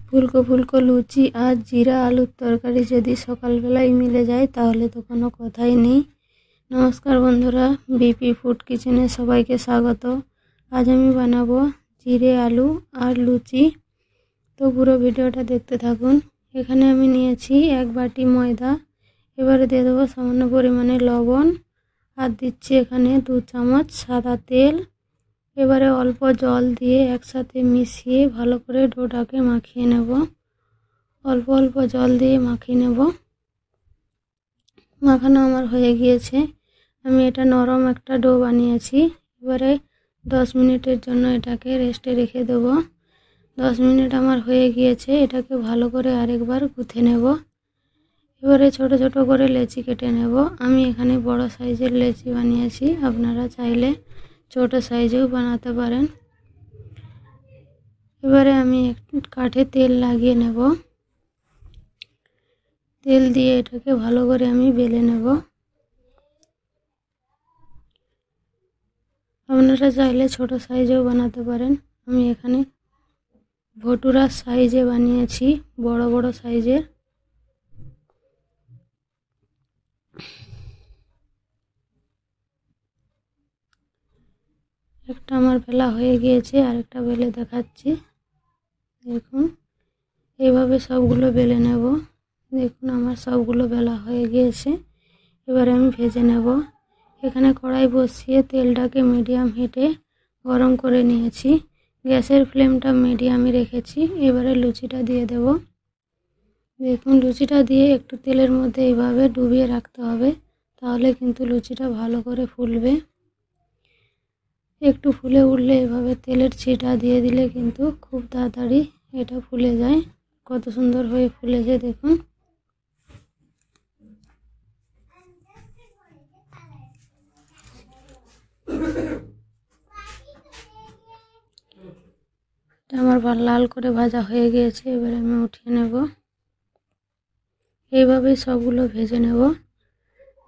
ফুলকো ফুলকো লুচি আর জিরা আলুর তরকারি যদি সকালবেলায় মিলে যায় তাহলে তো কোনো কথাই নেই। নমস্কার বন্ধুরা, বিপি ফুড কিচেনে সবাইকে স্বাগত। আজ আমি বানাবো জিরে আলু আর লুচি, তো পুরো ভিডিওটা দেখতে থাকুন। এখানে আমি নিয়েছি 1 বাটি ময়দা, এবারে দিয়ে দেবো সামান্য পরিমাণে লবণ আর দিচ্ছি এখানে 2 চামচ সাদা তেল। এবারে অল্প জল দিয়ে একসাথে মিশিয়ে ভালো করে ডোটাকে মাখিয়ে নেব। অল্প অল্প জল দিয়ে মাখিয়ে নেব। মাখানো আমার হয়ে গিয়েছে। আমি এটা নরম একটা ডো বানিয়েছি। এবারে 10 মিনিটের জন্য এটাকে রেস্টে রেখে দেব। 10 মিনিট আমার হয়ে গিয়েছে। এটাকে ভালো করে আরেকবার গুঁথে নেব। এবারে ছোট ছোট করে লেচি কেটে নেব। আমি এখানে বড় সাইজের লেচি বানিয়েছি, আপনারা চাইলে ছোট সাইজেও বানাতে পারেন। এবারে আমি কাঠে তেল লাগিয়ে নেব। তেল দিয়ে এটাকে ভালো করে আমি বেলে নেব। আপনারা চাইলে ছোট সাইজেও বানাতে পারেন। আমি এখানে ভটুরার সাইজে বানিয়েছি, বড় বড় সাইজের। একটা আমার বেলা হয়ে গিয়েছে, আরেকটা বেলে দেখাচ্ছি। দেখুন, এইভাবে সবগুলো বেলে নেব। দেখুন আমার সবগুলো বেলা হয়ে গিয়েছে। এবারে আমি ভেজে নেব। এখানে কড়াই বসিয়ে তেলটাকে মিডিয়াম হিটে গরম করে নিয়েছি। গ্যাসের ফ্লেমটা মিডিয়ামে রেখেছি। এবারে লুচিটা দিয়ে দেব। দেখুন, লুচিটা দিয়ে একটু তেলের মধ্যে এইভাবে ডুবিয়ে রাখতে হবে, তাহলে কিন্তু লুচিটা ভালো করে ফুলবে। একটু ফুলে উঠলে এভাবে তেলের ছিটা দিয়ে দিলে কিন্তু খুব তাড়াতাড়ি এটা ফুলে যায়। কত সুন্দর হয়ে ফুলেছে দেখুন। আমার লাল করে ভাজা হয়ে গিয়েছে। এবারে আমি উঠিয়ে নেব। এইভাবেই সবগুলো ভেজে নেব।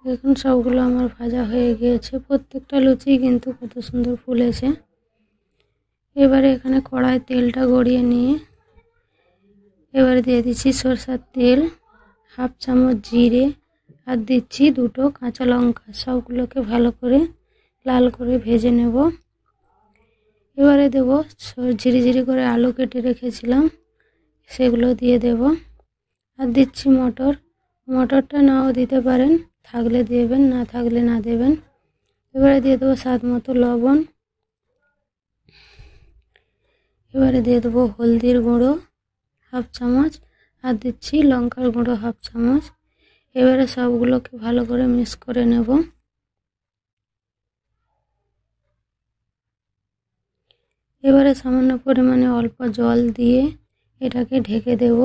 দেখুন সবগুলো আমার ভাজা হয়ে গিয়েছে। প্রত্যেকটা লুচি কিন্তু কত সুন্দর ফুলেছে। এবারে এখানে কড়াই তেলটা গড়িয়ে নিয়ে এবারে দিয়ে দিচ্ছি সরষের তেল, 1/2 চামচ জিরে আর দিচ্ছি 2টো কাঁচা লঙ্কা। সবগুলোকে ভালো করে লাল করে ভেজে নেব। এবারে দেব ঝিরিঝিরি করে আলু কেটে রেখেছিলাম, সেগুলো দিয়ে দেব। আর দিচ্ছি মটর। মটরটা নাও দিতে পারেন, থাকলে দেবেন, না থাকলে না দেবেন। এবারে দিয়ে দেবো স্বাদ মতো লবণ। এবারে দিয়ে দেবো হলদির গুঁড়ো 1/2 চামচ আর দিচ্ছি লঙ্কার গুঁড়ো 1/2 চামচ। এবারে সবগুলোকে ভালো করে মিক্স করে নেব। এবারে সামান্য পরিমাণে অল্প জল দিয়ে এটাকে ঢেকে দেব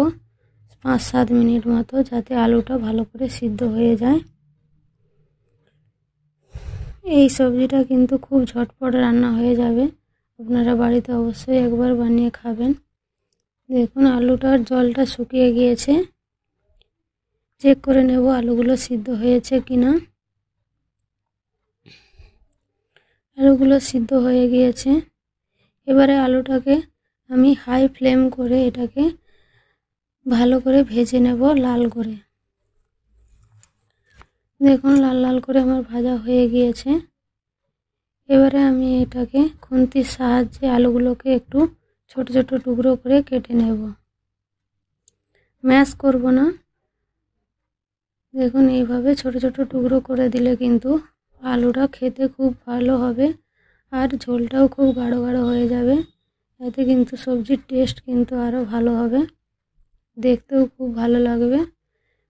5-7 মিনিট মতো, যাতে আলুটা ভালো করে সিদ্ধ হয়ে যায়। এই সবজিটা কিন্তু খুব ঝটপট রান্না হয়ে যাবে। আপনারা বাড়িতে অবশ্যই একবার বানিয়ে খাবেন। দেখুন আলুটার জলটা শুকিয়ে গিয়েছে। চেক করে নেব আলুগুলো সিদ্ধ হয়েছে কিনা। আলুগুলো সিদ্ধ হয়ে গিয়েছে। এবারে আলুটাকে আমি হাই ফ্লেম করে এটাকে ভালো করে ভেজে নেব, লাল করে। দেখুন লাল লাল করে আমার ভাজা হয়ে গিয়েছে। এবারে আমি এটাকে খুন্তির সাহায্যে আলুগুলোকে একটু ছোট ছোট টুকরো করে কেটে নেব। ম্যাশ করব না। দেখুন এইভাবে ছোট ছোট টুকরো করে দিলে কিন্তু আলুটা খেতে খুব ভালো হবে, আর ঝোলটাও খুব গাঢ় গাঢ় হয়ে যাবে। এতে কিন্তু সবজির টেস্ট কিন্তু আরও ভালো হবে, দেখতেও খুব ভালো লাগবে।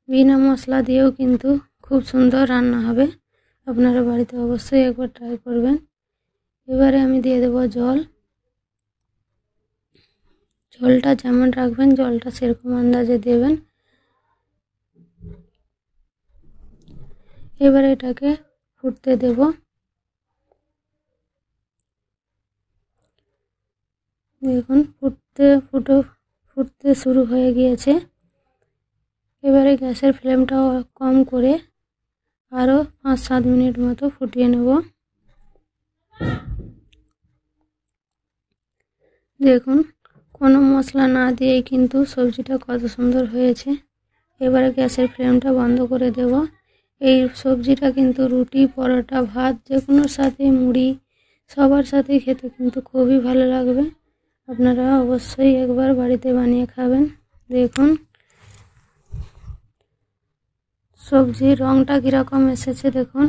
বিনা মশলা দিয়েও কিন্তু খুব সুন্দর রান্না হবে। আপনারা বাড়িতে অবশ্যই একবার ট্রাই করবেন। এবারে আমি দিয়ে দেবো জল। ঝোলটা যেমন রাখবেন জলটা সেরকম আন্দাজে দেবেন। এবারে এটাকে ফুটতে দেব। দেখুন ফুটতে শুরু হয়ে গিয়েছে। এবারে গ্যাসের ফ্লেমটা কম করে আরও 5-7 মিনিট মতো ফুটিয়ে নেব। দেখুন কোনো মশলা না দিয়েই কিন্তু সবজিটা কত সুন্দর হয়েছে। এবারে গ্যাসের ফ্লেমটা বন্ধ করে দেব। এই সবজিটা কিন্তু রুটি, পরোটা, ভাত যে কোনোর সাথে, মুড়ি সবার সাথে খেতে কিন্তু খুবই ভালো লাগবে। আপনারা অবশ্যই একবার বাড়িতে বানিয়ে খাবেন। দেখুন সবজির রঙটা কীরকম এসেছে, দেখুন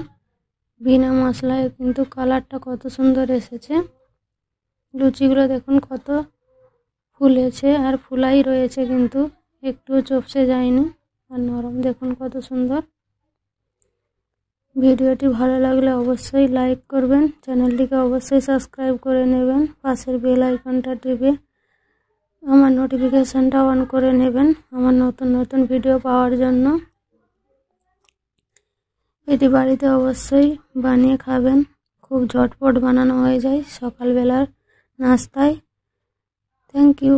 বিনা মশলায় কিন্তু কালারটা কত সুন্দর এসেছে। লুচিগুলো দেখুন কত ফুলেছে আর ফুলাই রয়েছে, কিন্তু একটুও চোপসে যায়নি আর নরম, দেখুন কত সুন্দর। ভিডিওটি ভালো লাগলে অবশ্যই লাইক করবেন, চ্যানেলটিকে অবশ্যই সাবস্ক্রাইব করে নেবেন, পাশের বেল আইকনটা টিপে আমার নোটিফিকেশানটা অন করে নেবেন আমার নতুন নতুন ভিডিও পাওয়ার জন্য। এটি বাড়িতে অবশ্যই বানিয়ে খাবেন, খুব ঝটপট বানানো হয়ে যায় সকালবেলার নাস্তায়। Thank you.